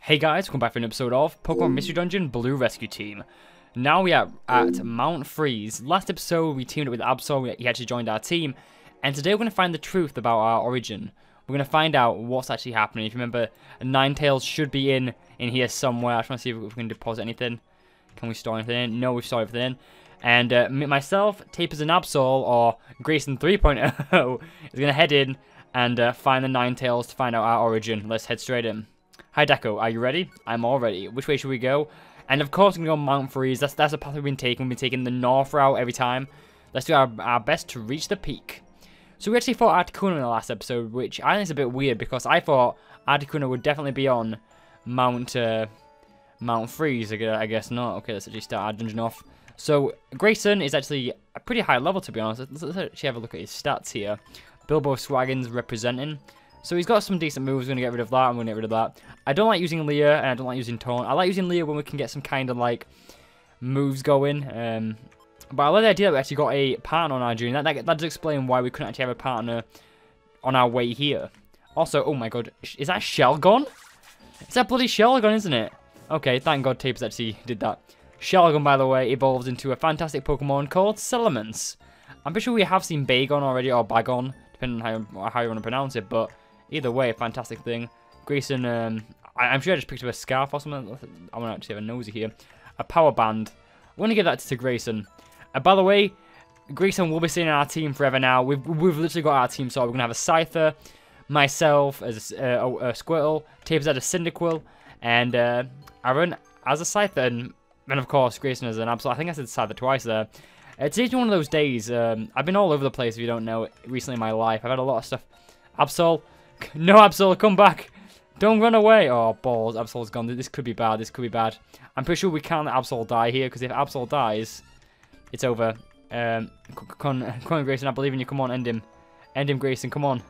Hey guys, welcome back for an episode of Pokemon Mystery Dungeon Blue Rescue Team. Now we are at Mount Freeze. Last episode we teamed up with Absol, he actually joined our team, and today we're going to find the truth about our origin. We're going to find out what's actually happening. If you remember, Ninetails should be in here somewhere. I just want to see if we can deposit anything. Can we store anything in? No, we've stored everything in. And myself, Tapers and Absol, or Grayson 3.0, is going to head in and find the Ninetails to find out our origin. Let's head straight in. Hi Daco, are you ready? I'm all ready. Which way should we go? And of course we're going to go Mount Freeze. That's the path we've been taking. We've been taking the north route every time. Let's do our best to reach the peak. So we actually fought Articuno in the last episode, which I think is a bit weird because I thought Articuno would definitely be on Mount Freeze. I guess not. Okay, let's actually start our dungeon off. So Grayson is actually a pretty high level, to be honest. Let's actually have a look at his stats here. Bilbo Swaggins representing. So he's got some decent moves. We're going to get rid of that. I'm going to get rid of that. I don't like using Leah, and I don't like using Taunt. I like using Leah when we can get some kind of, like, moves going. But I like the idea that we actually got a partner on our journey. That does explain why we couldn't actually have a partner on our way here. Also, oh my god, is that Shelgon? It's that bloody Shelgon, isn't it? Okay, thank god Tapes actually did that. Shelgon, by the way, evolves into a fantastic Pokemon called Salamence. I'm pretty sure we have seen Bagon already, or Bagon, depending on how you want to pronounce it, but either way, a fantastic thing. Grayson, I'm sure I just picked up a scarf or something. I want to actually have a nosy here. A power band. I want to give that to Grayson. By the way, Grayson will be staying in our team forever now. We've literally got our team sorted. We're going to have a Scyther, myself as a Squirtle, Tapers as a Cyndaquil, and Aaron as a Scyther, and of course Grayson as an Absol. I think I said Scyther twice there. Today's one of those days. I've been all over the place, if you don't know, recently in my life. I've had a lot of stuff. Absol. No, Absol, come back. Don't run away. Oh, balls. Absol's gone. This could be bad. This could be bad. I'm pretty sure we can't let Absol die here, because if Absol dies, it's over. Come on, Grayson. I believe in you. Come on, end him. End him, Grayson. Come on.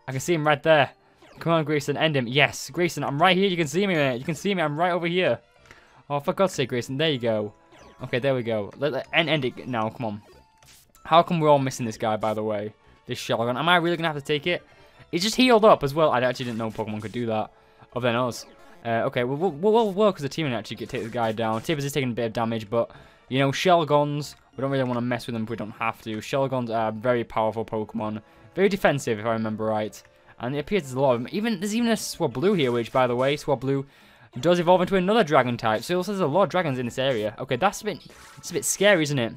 I can see him right there. Come on, Grayson. End him. Yes, Grayson. I'm right here. You can see me, mate. You can see me. I'm right over here. Oh, for God's sake, Grayson. There you go. Okay, there we go. End it now. Come on. How come we're all missing this guy, by the way? This Shelgon. Am I really going to have to take it? He's just healed up as well. I actually didn't know Pokemon could do that, other than us. Okay, we'll work as a team and actually take this guy down. Tapers is taking a bit of damage, but, you know, Shelgons, we don't really want to mess with them if we don't have to. Shelgons are very powerful Pokemon. Very defensive, if I remember right. And it appears there's a lot of them. There's even a Swablu here, which, by the way, Swablu does evolve into another dragon type. So there's a lot of dragons in this area. Okay, it's a bit scary, isn't it?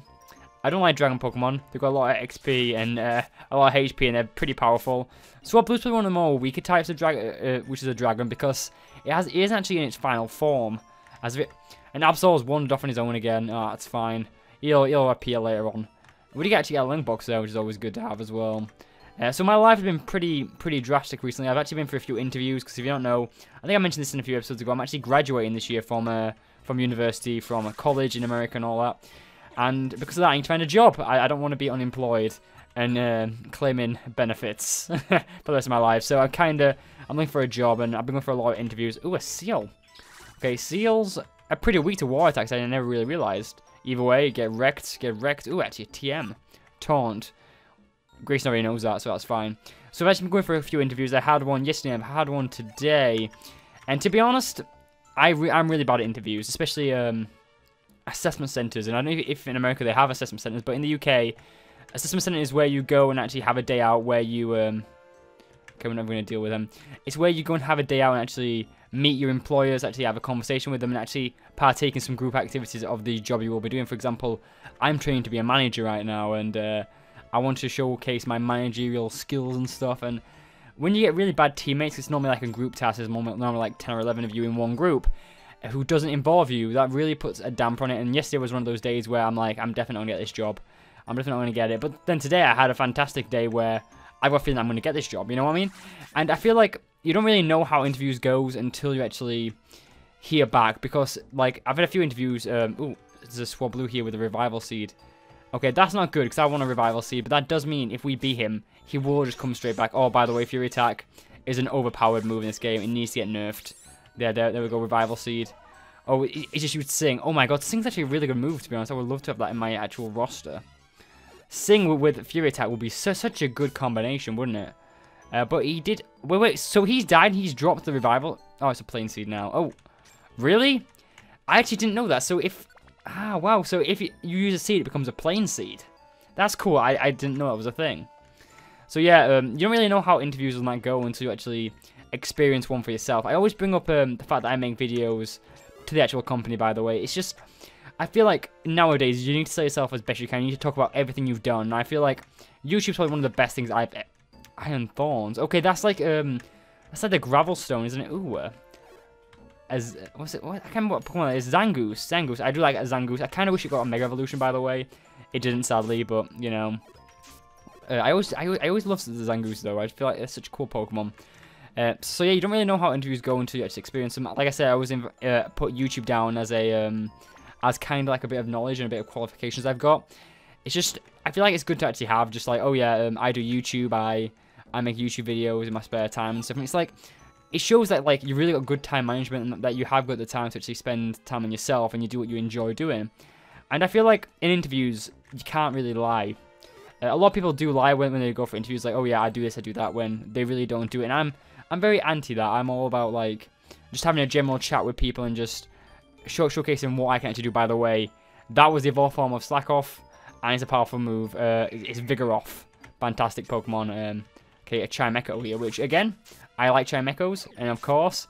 I don't like dragon Pokemon. They've got a lot of XP and a lot of HP, and they're pretty powerful. Swablu's probably one of the more weaker types of dragon, which is a dragon, because it isn't actually in its final form. And Absol's wandered off on his own again. Oh, that's fine. He'll appear later on. We did actually get a link box there, which is always good to have as well. So my life has been pretty drastic recently. I've actually been for a few interviews, because if you don't know, I think I mentioned this in a few episodes ago. I'm actually graduating this year from university, from a college in America and all that. And because of that, I need to find a job. I don't want to be unemployed and claiming benefits for the rest of my life. So I'm looking for a job, and I've been going for a lot of interviews. Ooh, a seal. Okay, seals are pretty weak to water attacks. I never really realized. Either way, get wrecked. Ooh, actually, a TM. Taunt. Grayson already knows that, so that's fine. So I've actually been going for a few interviews. I had one yesterday. I've had one today. And to be honest, I'm really bad at interviews, especially assessment centers. And I don't know if in America they have assessment centers, but in the UK, assessment center is where you go and actually have a day out where you okay, we're never going to deal with them. It's where you go and have a day out and actually meet your employers, actually have a conversation with them, and actually partake in some group activities of the job you will be doing. For example, I'm training to be a manager right now, and I want to showcase my managerial skills and stuff. And when you get really bad teammates, it's normally like a group task. There's normally like 10 or 11 of you in one group who doesn't involve you. That really puts a damper on it. And yesterday was one of those days where I'm like, I'm definitely going to get this job. I'm definitely going to get it. But then today I had a fantastic day where I got a feeling I'm going to get this job. You know what I mean? And I feel like you don't really know how interviews goes until you actually hear back. Because, like, I've had a few interviews. Ooh, there's a Swablu here with a Revival Seed. Okay, that's not good because I want a Revival Seed. But that does mean if we beat him, he will just come straight back. Oh, by the way, Fury Attack is an overpowered move in this game. It needs to get nerfed. There we go, Revival Seed. Oh, it just shoots Sing. Oh my god, Sing's actually a really good move, to be honest. I would love to have that in my actual roster. Sing with Fury Attack would be such a good combination, wouldn't it? But he did... Wait, so he's died and he's dropped the Revival? Oh, it's a plain seed now. Oh, really? I actually didn't know that. So if... Ah, wow. So if you use a seed, it becomes a plain seed. That's cool. I didn't know that was a thing. So yeah, you don't really know how interviews might go until you actually experience one for yourself. I always bring up the fact that I make videos to the actual company, by the way. It's just... I feel like nowadays you need to sell yourself as best you can. You need to talk about everything you've done. And I feel like YouTube's probably one of the best things I've... Iron Thorns. Okay, that's like the gravel stone, isn't it? Ooh. What's it? What? I can't remember what Pokemon it is. Zangoose. Zangoose. I do like a Zangoose. I kind of wish it got a Mega Evolution, by the way. It didn't, sadly, but you know. I always love the Zangoose though. I feel like it's such a cool Pokemon. So yeah, you don't really know how interviews go until you actually experience them. Like I said, I always put YouTube down as a as kind of like a bit of knowledge and a bit of qualifications I've got. It's just, I feel like it's good to actually have, just like, oh yeah, I do YouTube, I make YouTube videos in my spare time and stuff. And it's like, it shows that like you really got good time management and that you have got the time to actually spend time on yourself and you do what you enjoy doing. And I feel like in interviews, you can't really lie. A lot of people do lie when they go for interviews, like, oh yeah, I do this, I do that, when they really don't do it. And I'm very anti that. I'm all about like just having a general chat with people and just showcasing what I can actually do. By the way, that was the evolved form of Slack Off, and it's a powerful move. It's Vigor Off, fantastic Pokemon. Okay, a Chimecho here, which again, I like Chimechos, and of course,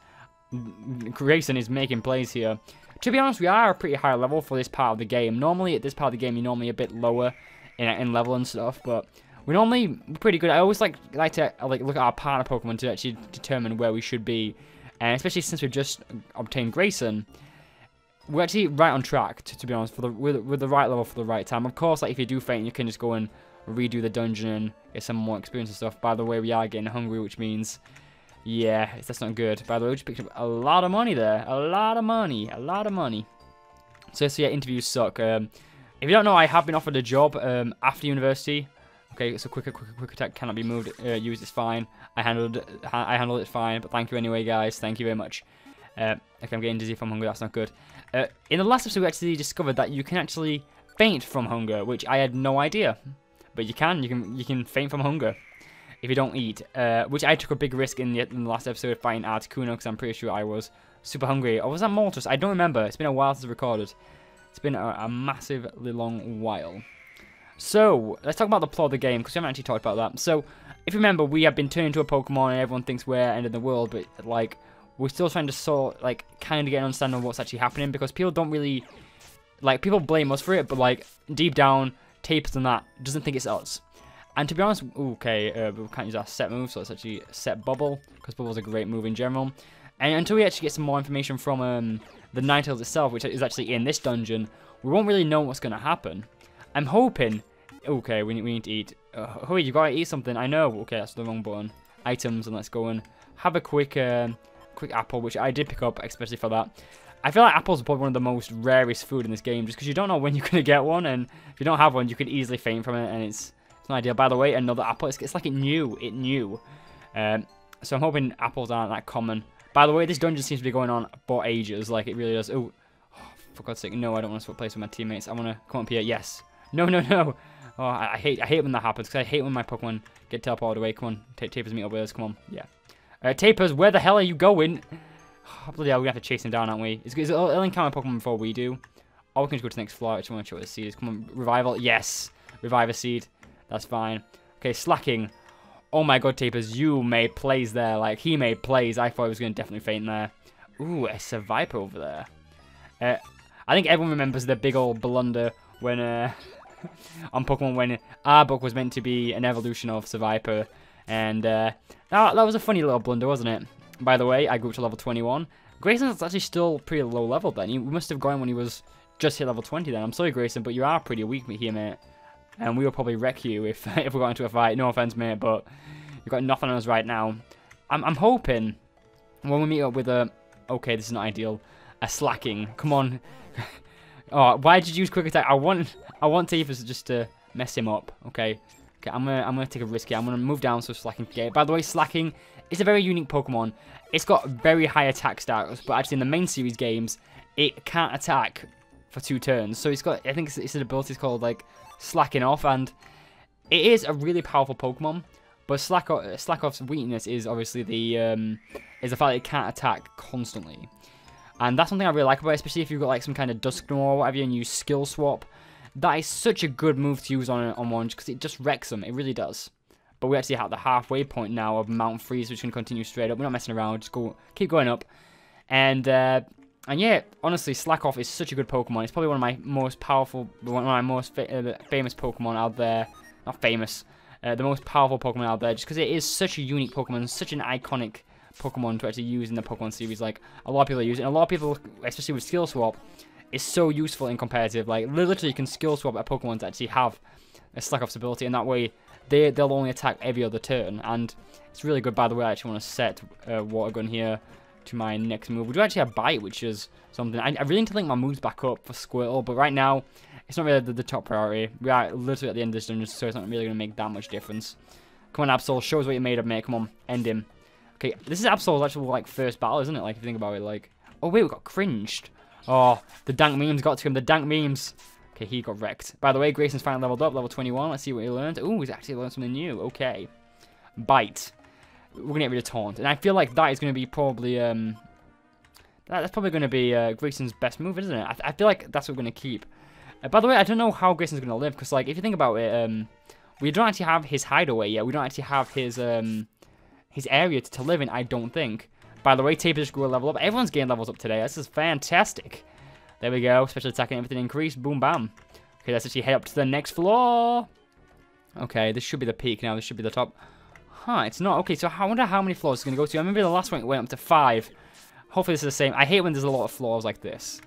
Grayson is making plays here. To be honest, we are a pretty high level for this part of the game. Normally, at this part of the game, you're normally a bit lower in level and stuff, but we're normally pretty good. I always like to look at our partner Pokemon to actually determine where we should be, and especially since we've just obtained Grayson, we're actually right on track. To be honest, with the right level for the right time. Of course, like if you do faint, you can just go and redo the dungeon and get some more experience and stuff. By the way, we are getting hungry, which means, yeah, that's not good. By the way, we just picked up a lot of money there. A lot of money. So yeah, interviews suck. If you don't know, I have been offered a job after university. Okay, so quick attack cannot be moved. Used is fine. I handled it fine. But thank you anyway, guys. Thank you very much. Okay, I'm getting dizzy from hunger. That's not good. In the last episode, we actually discovered that you can actually faint from hunger, which I had no idea. But you can faint from hunger if you don't eat. Which I took a big risk in the last episode fighting Articuno, because I'm pretty sure I was super hungry. Or was that Moltres? I don't remember. It's been a while since I recorded. It's been a massively long while. So, let's talk about the plot of the game, because we haven't actually talked about that. So, if you remember, we have been turned into a Pokemon, and everyone thinks we're ending the world, but, like, we're still trying to kind of get an understanding of what's actually happening, because people don't really, like, people blame us for it, but, like, deep down, Tapers and that doesn't think it's us. And to be honest, okay, we can't use our set move, so let's actually set Bubble, because Bubble's a great move in general. And until we actually get some more information from the Ninetails itself, which is actually in this dungeon, we won't really know what's going to happen. I'm hoping... Okay, we need to eat. Hurry, you gotta eat something. I know. Okay, that's the wrong button. Items, and let's go and have a quick apple, which I did pick up, especially for that. I feel like apples are probably one of the most rarest food in this game, just because you don't know when you're gonna get one, and if you don't have one, you could easily faint from it, and it's not ideal. By the way, another apple. It's like it knew. So I'm hoping apples aren't that common. By the way, this dungeon seems to be going on for ages. Like it really does. Oh, for God's sake, no! I don't want to swap place with my teammates. I want to come up here. Yes. No. Oh, I hate when that happens, because I hate when my Pokemon get teleported away. Come on, Tapers, meet up with us. Come on, yeah. Tapers, where the hell are you going? Oh, bloody hell, we're going to have to chase him down, aren't we? It'll encounter Pokemon before we do. Or we can just go to the next floor. I just want to show what the seed is. Come on, Revival. Yes, Revive a seed. That's fine. Okay, Slacking. Oh my God, Tapers, you made plays there. Like, he made plays. I thought he was going to definitely faint there. Ooh, a Seviper over there. I think everyone remembers the big old blunder when... on Pokemon when Arbok was meant to be an evolution of Seviper, and that was a funny little blunder, wasn't it? By the way, I grew up to level 21. Grayson's actually still pretty low level then. He must have gone when he was just hit level 20 then. I'm sorry, Grayson, but you are pretty weak here, mate. And we will probably wreck you if we got into a fight. No offense, mate, but you've got nothing on us right now. I'm hoping when we meet up with a... Okay, this is not ideal. A Slacking. Come on. Oh, why did you use Quick Attack? I want Tapers just to mess him up. Okay, I'm gonna take a risk here. I'm gonna move down so Slacking can get it. By the way, Slacking is a very unique Pokemon. It's got very high attack stats, but actually in the main series games, it can't attack for 2 turns. So it's got, I think it's an ability called like Slacking Off, and it is a really powerful Pokemon. But Slackoff's weakness is obviously the fact that it can't attack constantly. And that's something I really like about it, especially if you've got like some kind of Dusknoir or whatever and you skill swap. That is such a good move to use on one, because it just wrecks them. It really does. But we're actually at the halfway point now of Mount Freeze, which can continue straight up. We're not messing around. Just keep going up. And yeah, honestly, Slackoff is such a good Pokemon. It's probably one of my most powerful, one of my most famous Pokemon out there. Not famous. The most powerful Pokemon out there, just because it is such a unique Pokemon, such an iconic Pokemon to actually use in the Pokemon series. Like, a lot of people use it, and a lot of people, especially with Skill Swap, is so useful in competitive. Like, literally, you can Skill Swap a Pokemon to actually have a Slackoff's ability, and that way, they'll only attack every other turn, and it's really good. By the way, I actually want to set Water Gun here to my next move. We do actually have Bite, which is something. I really need to link my moves back up for Squirtle, but right now, it's not really the top priority. We are literally at the end of this dungeon, so it's not really going to make that much difference. Come on, Absol, show us what you're made of, mate. Come on, end him. Okay, this is Absol's actual, like, first battle, isn't it? Like, if you think about it, like... Oh, wait, we got cringed. Oh, the dank memes got to him. The dank memes. Okay, he got wrecked. By the way, Grayson's finally leveled up, level 21. Let's see what he learned. Ooh, he's actually learned something new. Okay. Bite. We're going to get rid of Taunt. And I feel like that is going to be probably... That's probably going to be Grayson's best move, isn't it? I feel like that's what we're going to keep. By the way, I don't know how Grayson's going to live, because, like, if you think about it, we don't actually have his hideaway yet. We don't actually have his area to live in, I don't think. By the way, Taper just grew a level up. Everyone's getting levels up today. This is fantastic. There we go. Special attack and everything increased. Boom, bam. Okay, let's actually head up to the next floor. Okay, this should be the peak now. This should be the top. Huh, it's not. Okay, so I wonder how many floors it's going to go to. I remember the last one went up to 5. Hopefully this is the same. I hate when there's a lot of floors like this.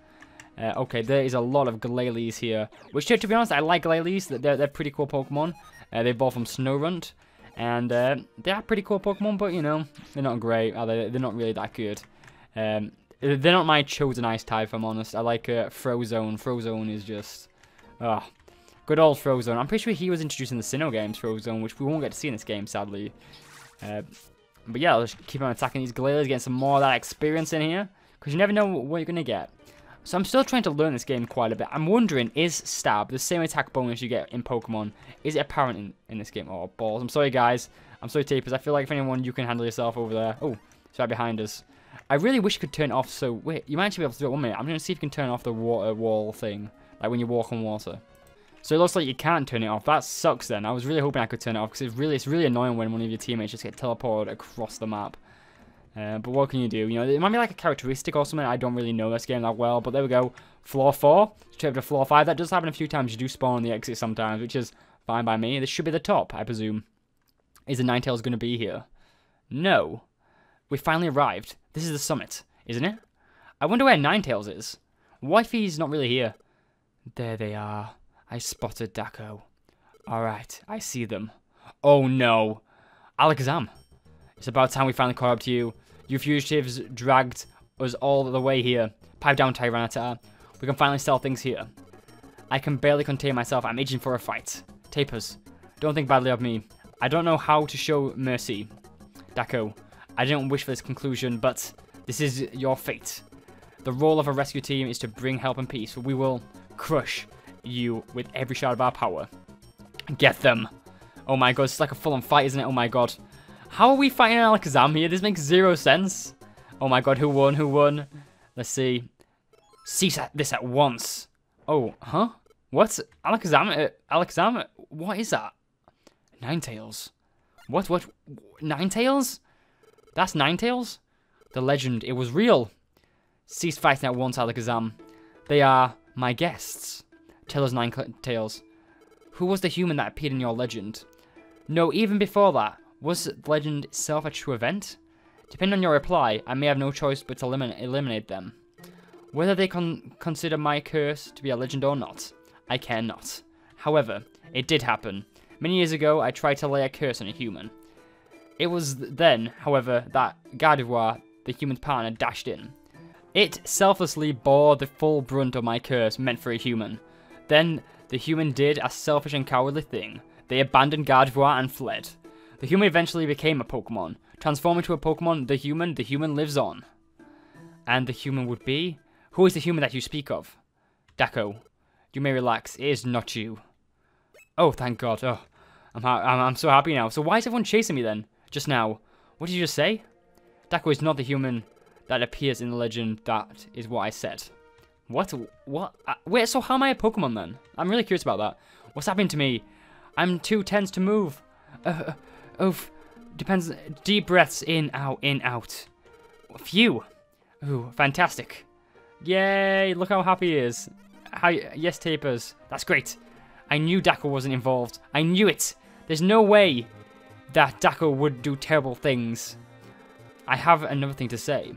Okay, there is a lot of Glalie here. Which, to be honest, I like Glalie. They're pretty cool Pokemon. They evolved from Snorunt. And they are pretty cool Pokemon, but, you know, they're not great, are they? They're not really that good. They're not my chosen ice type, if I'm honest. I like Frozone. Frozone is just... good old Frozone. I'm pretty sure he was introduced in the Sinnoh games, Frozone, which we won't get to see in this game, sadly. But yeah, let's keep on attacking these Glalies, getting some more of that experience in here. Because you never know what you're going to get. So I'm still trying to learn this game quite a bit. I'm wondering, is Stab, the same attack bonus you get in Pokemon, is it apparent in this game? Oh, balls. I'm sorry, guys. I'm sorry, Tapers. I feel like if anyone, you can handle yourself over there. Oh, it's right behind us. I really wish you could turn it off. So, wait, you might actually be able to do it 1 minute. I'm going to see if you can turn off the water wall thing, like when you walk on water. So it looks like you can't turn it off. That sucks then. I was really hoping I could turn it off, because it's really annoying when one of your teammates just get teleported across the map. But what can you do? You know, it might be like a characteristic or something. I don't really know this game that well, but there we go. Floor 4, straight up to floor 5. That does happen a few times. You do spawn on the exit sometimes, which is fine by me. This should be the top, I presume. Is the Ninetales going to be here? No. We finally arrived. This is the summit, isn't it? I wonder where Ninetales is. What if he's not really here? There they are. I spotted Daco. Alright, I see them. Oh no. Alakazam. It's about time we finally caught up to you. You fugitives dragged us all the way here. Pipe down, Tyranitar. We can finally sell things here. I can barely contain myself. I'm itching for a fight. Tapers, don't think badly of me. I don't know how to show mercy. Daco, I didn't wish for this conclusion, but this is your fate. The role of a rescue team is to bring help and peace. We will crush you with every shard of our power. Get them. Oh my god, it's like a full-on fight, isn't it? Oh my god. How are we fighting Alakazam here? This makes 0 sense. Oh my god, who won? Who won? Let's see. Cease this at once. Oh, huh? What? Alakazam? Alakazam? What is that? Ninetales. What? Ninetales? That's Ninetales? The legend, it was real. Cease fighting at once, Alakazam. They are my guests. Tell us, Ninetales. Who was the human that appeared in your legend? No, even before that. Was the legend itself a true event? Depending on your reply, I may have no choice but to eliminate them. Whether they consider my curse to be a legend or not, I care not. However, it did happen. Many years ago, I tried to lay a curse on a human. It was then, however, that Gardevoir, the human's partner, dashed in. It selflessly bore the full brunt of my curse meant for a human. Then, the human did a selfish and cowardly thing. They abandoned Gardevoir and fled. The human eventually became a Pokemon. Transformed into a Pokemon, the human lives on. And the human would be? Who is the human that you speak of? Daco, you may relax. It is not you. Oh, thank God. Oh, I'm so happy now. So why is everyone chasing me then? Just now. What did you just say? Dako is not the human that appears in the legend. That is what I said. What? What? Wait, so how am I a Pokemon then? I'm really curious about that. What's happening to me? I'm too tense to move. Depends. Deep breaths in, out. Phew. Ooh, fantastic. Yay, look how happy he is. Yes, Tapers. That's great. I knew Dako wasn't involved. I knew it. There's no way that Dako would do terrible things. I have another thing to say.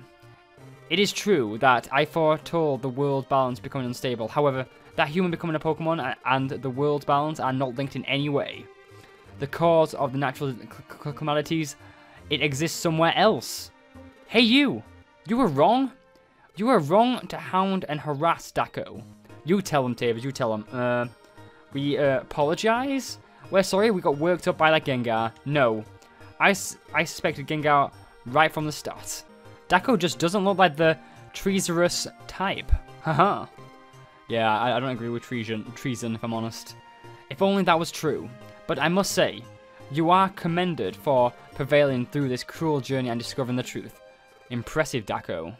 It is true that I foretold the world balance becoming unstable. However, that human becoming a Pokemon and the world balance are not linked in any way. The cause of the natural calamities, it exists somewhere else. Hey you! You were wrong? You were wrong to hound and harass Dako. You tell him, Tavis, you tell him. We apologize? We're sorry we got worked up by that Gengar. No. I suspected Gengar right from the start. Dako just doesn't look like the treacherous type. Haha. Yeah, I don't agree with treason, if I'm honest. If only that was true. But I must say, you are commended for prevailing through this cruel journey and discovering the truth. Impressive, Dako.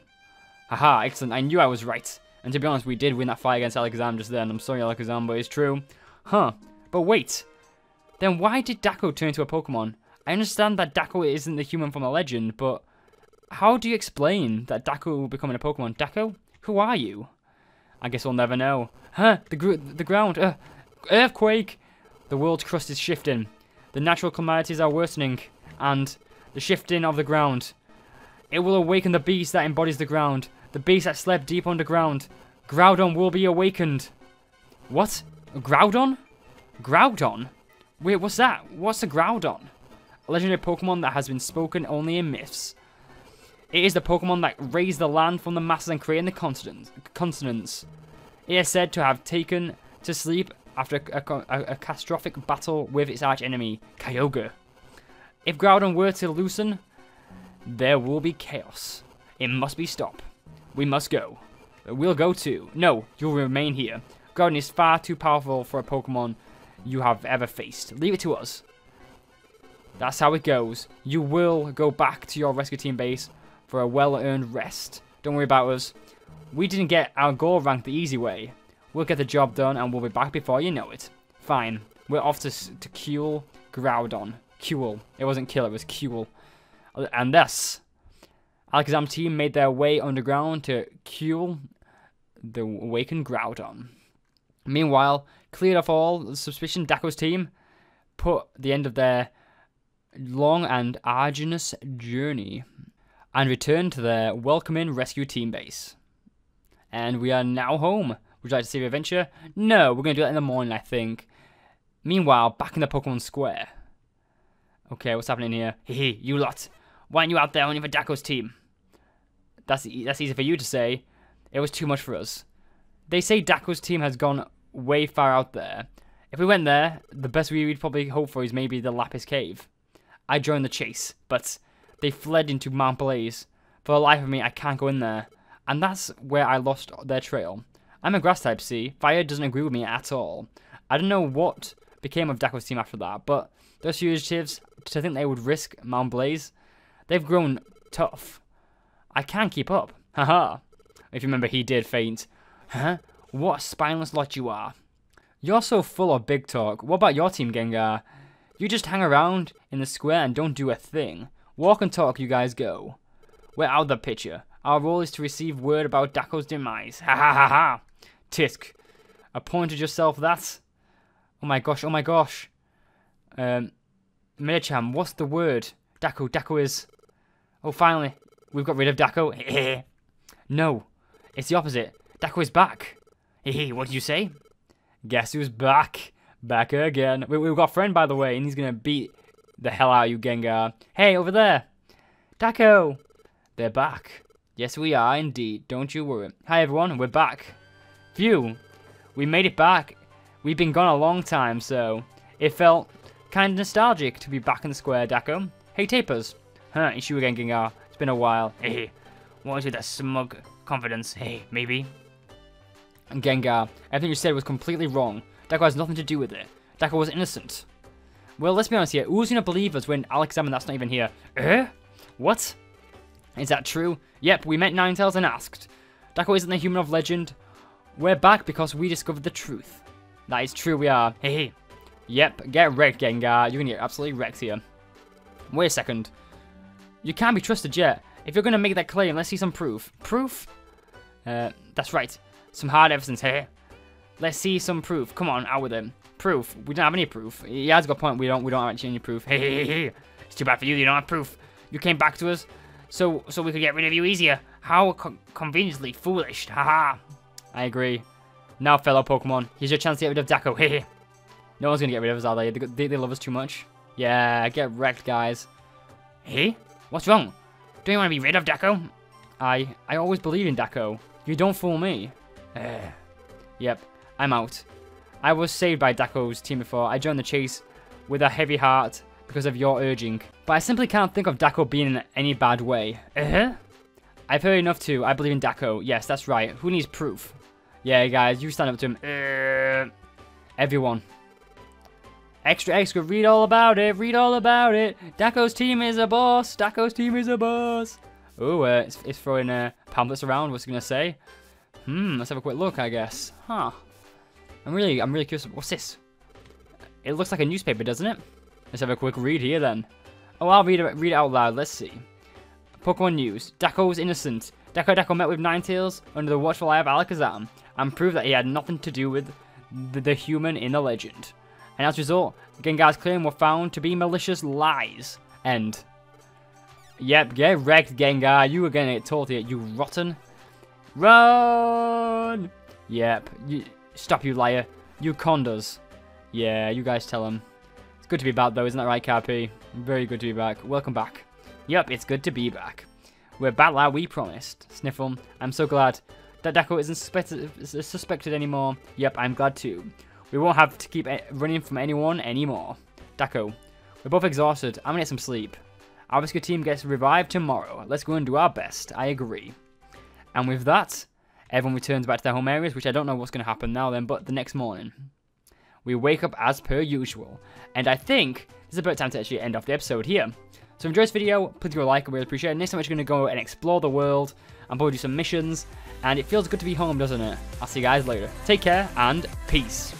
Haha, excellent. I knew I was right. And to be honest, we did win that fight against Alakazam just then. I'm sorry, Alakazam, but it's true. Huh. But wait. Then why did Dako turn into a Pokemon? I understand that Dako isn't the human from the legend, but how do you explain that Dako becoming a Pokemon? Dako? Who are you? I guess we'll never know. Huh? The ground. Earthquake! The world's crust is shifting. The natural calamities are worsening. And the shifting of the ground. It will awaken the beast that embodies the ground. The beast that slept deep underground. Groudon will be awakened. What? Groudon? Groudon? Wait, what's that? What's a Groudon? A legendary Pokemon that has been spoken only in myths. It is the Pokemon that raised the land from the masses and created the continents. It is said to have taken to sleep after a catastrophic battle with its arch enemy, Kyogre. If Groudon were to loosen, there will be chaos. It must be stopped. We must go. We'll go too. No, you'll remain here. Groudon is far too powerful for a Pokemon you have ever faced. Leave it to us. That's how it goes. You will go back to your rescue team base for a well-earned rest. Don't worry about us. We didn't get our goal ranked the easy way. We'll get the job done and we'll be back before you know it. Fine. We're off to Kuel Groudon. Kuel. It wasn't kill, it was Kuel. And thus, Alakazam team made their way underground to Kuel the awakened Groudon. Meanwhile, cleared off all suspicion, Dako's team put the end of their long and arduous journey and returned to their welcoming rescue team base. And we are now home. Would you like to see the adventure? No, we're going to do that in the morning, I think. Meanwhile, back in the Pokemon Square. Okay, what's happening here? Hehe, you lot. Why aren't you out there only for Dako's team? That's easy for you to say. It was too much for us. They say Dako's team has gone way far out there. If we went there, the best we'd probably hope for is maybe the Lapis Cave. I joined the chase, but they fled into Mount Blaze. For the life of me, I can't go in there. And that's where I lost their trail. I'm a grass type, see? Fire doesn't agree with me at all. I don't know what became of Dako's team after that, but those fugitives, to think they would risk Mount Blaze, they've grown tough. I can't keep up. Haha. If you remember, he did faint. Huh? What a spineless lot you are. You're so full of big talk. What about your team, Gengar? You just hang around in the square and don't do a thing. Walk and talk, you guys go. We're out of the picture. Our role is to receive word about Dako's demise. Ha ha ha ha. Tisk. Appointed yourself that? Oh my gosh, oh my gosh. Medicham, what's the word? Dako is... Oh, finally. We've got rid of Dako. No, it's the opposite. Dako is back. What did you say? Guess who's back? Back again. We've got a friend, by the way, and he's going to beat the hell out of you, Gengar. Hey, over there. Dako. They're back. Yes, we are, indeed. Don't you worry. Hi, everyone. We're back. Phew. We made it back. We've been gone a long time, so it felt kind of nostalgic to be back in the square, Dako. Hey, Tapers. Huh, it's you again, Gengar. It's been a while. What was with that smug confidence? Maybe. And Gengar, everything you said was completely wrong. Dako has nothing to do with it. Dako was innocent. Well, let's be honest here. Who's going to believe us when Alex and that's not even here? What? Is that true? Yep, we met Ninetails and asked. Daco isn't the human of legend. We're back because we discovered the truth. That is true, we are. Hey. Yep, get wrecked, Gengar. You're going to get absolutely wrecked here. Wait a second. You can't be trusted yet. If you're going to make that claim, let's see some proof. Proof? That's right. Some hard evidence, hey. Let's see some proof. Come on, out with it. Proof. We don't have any proof. He has got a point. We don't actually have any proof. Hey. It's too bad for you. You don't have proof. You came back to us so we could get rid of you easier. How conveniently foolish. Haha. I agree. Now, fellow Pokemon, here's your chance to get rid of Daco. Hey. No one's going to get rid of us, are they? They love us too much. Yeah, get wrecked, guys. Hey? What's wrong? Don't you want to be rid of Daco? I always believe in Daco. You don't fool me. Yep, I'm out. I was saved by Daco's team before. I joined the chase with a heavy heart because of your urging. But I simply can't think of Daco being in any bad way. I've heard enough too. I believe in Daco. Yes, that's right. Who needs proof? Yeah, guys, you stand up to him. Everyone. Extra, read all about it. Read all about it. Daco's team is a boss. Daco's team is a boss. Oh, it's throwing pamphlets around. What's it going to say? Let's have a quick look, I guess. Huh. I'm really curious. What's this? It looks like a newspaper, doesn't it? Let's have a quick read here then. Oh, I'll read it out loud. Let's see. Pokemon News. Daco's innocent. Daco met with Ninetales under the watchful eye of Alakazam and proved that he had nothing to do with the human in the legend. And as a result, Gengar's claim were found to be malicious lies. End. Yep, get wrecked, Gengar. You were gonna get told here, you rotten. Run! Yep. Stop, you liar. You conned us. Yeah, you guys tell him. It's good to be back, though, isn't that right, Cappy? Very good to be back. Welcome back. Yep, it's good to be back. We're back like we promised. Sniffle. I'm so glad that Daco isn't suspected anymore. Yep, I'm glad too. We won't have to keep running from anyone anymore. Daco, we're both exhausted. I'm gonna get some sleep. Our rescue team gets revived tomorrow. Let's go and do our best. I agree. And with that, everyone returns back to their home areas, which I don't know what's going to happen now then, but the next morning, we wake up as per usual. And I think this is about time to actually end off the episode here. So if you enjoyed this video, please give it a like, I really appreciate it. Next time we're going to go and explore the world and probably do some missions. And it feels good to be home, doesn't it? I'll see you guys later. Take care and peace.